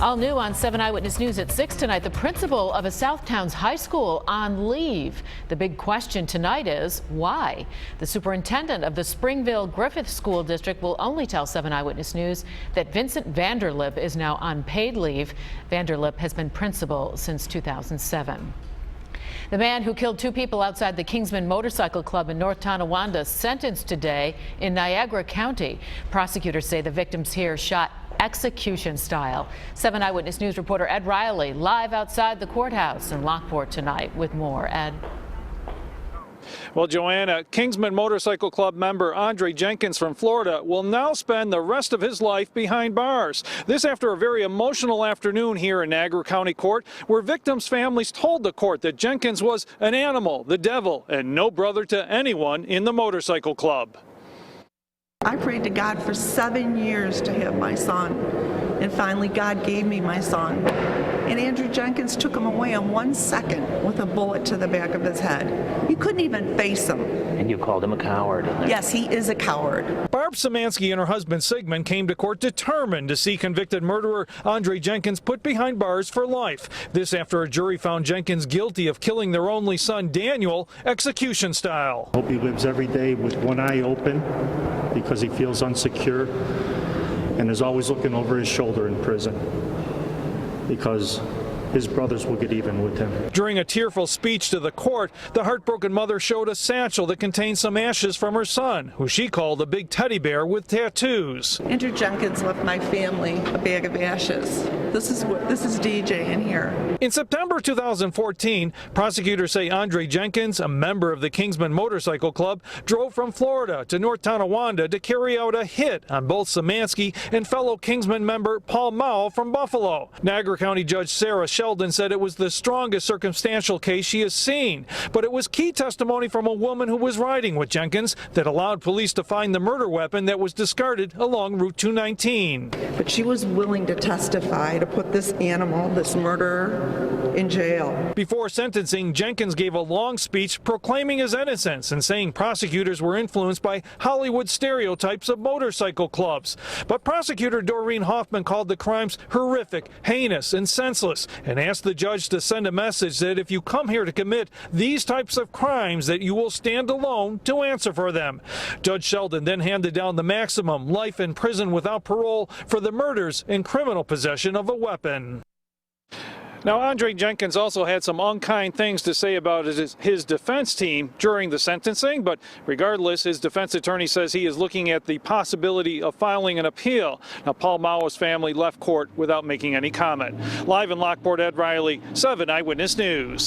All new on 7 Eyewitness News at 6 tonight, the principal of a Southtowns high school on leave. The big question tonight is why? The superintendent of the Springville Griffith School District will only tell 7 Eyewitness News that Vincent Vanderlip is now on paid leave. Vanderlip has been principal since 2007. The man who killed 2 people outside the Kingsmen motorcycle club in North Tonawanda sentenced today in Niagara County. Prosecutors say the victims here shot execution style. 7 Eyewitness News reporter Ed Riley live outside the courthouse in Lockport tonight with more. Ed. Well, Joanna, Kingsmen Motorcycle Club member Andre Jenkins from Florida will now spend the rest of his life behind bars. This after a very emotional afternoon here in Niagara County Court, where victims' families told the court that Jenkins was an animal, the devil, and no brother to anyone in the motorcycle club. I prayed to God for 7 years to have my son, and finally God gave me my son. And Andrew Jenkins took him away in 1 second with a bullet to the back of his head. You couldn't even face him. And you called him a coward. Yes, he is a coward. Barb Szymanski and her husband Sigmund came to court determined to see convicted murderer Andre Jenkins put behind bars for life. This after a jury found Jenkins guilty of killing their only son Daniel execution style. I hope he lives every day with one eye open because he feels insecure and is always looking over his shoulder in prison, because his brothers will get even with him. During a tearful speech to the court, the heartbroken mother showed a satchel that contained some ashes from her son, who she called a big teddy bear with tattoos. Andrew Jenkins left my family a bag of ashes. This is DJ in here. In September 2014, prosecutors say Andre Jenkins, a member of the Kingsmen Motorcycle Club, drove from Florida to North Tonawanda to carry out a hit on both Szymanski and fellow Kingsmen member Paul Mao from Buffalo. Niagara County Judge Sarah Sheldon said it was the strongest circumstantial case she has seen, but it was key testimony from a woman who was riding with Jenkins that allowed police to find the murder weapon that was discarded along Route 219. But she was willing to testify to put this animal, this murderer, in jail. Before sentencing, Jenkins gave a long speech proclaiming his innocence and saying prosecutors were influenced by Hollywood stereotypes of motorcycle clubs. But prosecutor Doreen Hoffman called the crimes horrific, heinous, and senseless, and asked the judge to send a message that if you come here to commit these types of crimes, that you will stand alone to answer for them. Judge Sheldon then handed down the maximum life in prison without parole for the murders and criminal possession of a weapon. Now, Andre Jenkins also had some unkind things to say about his defense team during the sentencing, but regardless, his defense attorney says he is looking at the possibility of filing an appeal. Now, Paul Mao's family left court without making any comment. Live in Lockport, Ed Riley, 7 Eyewitness News.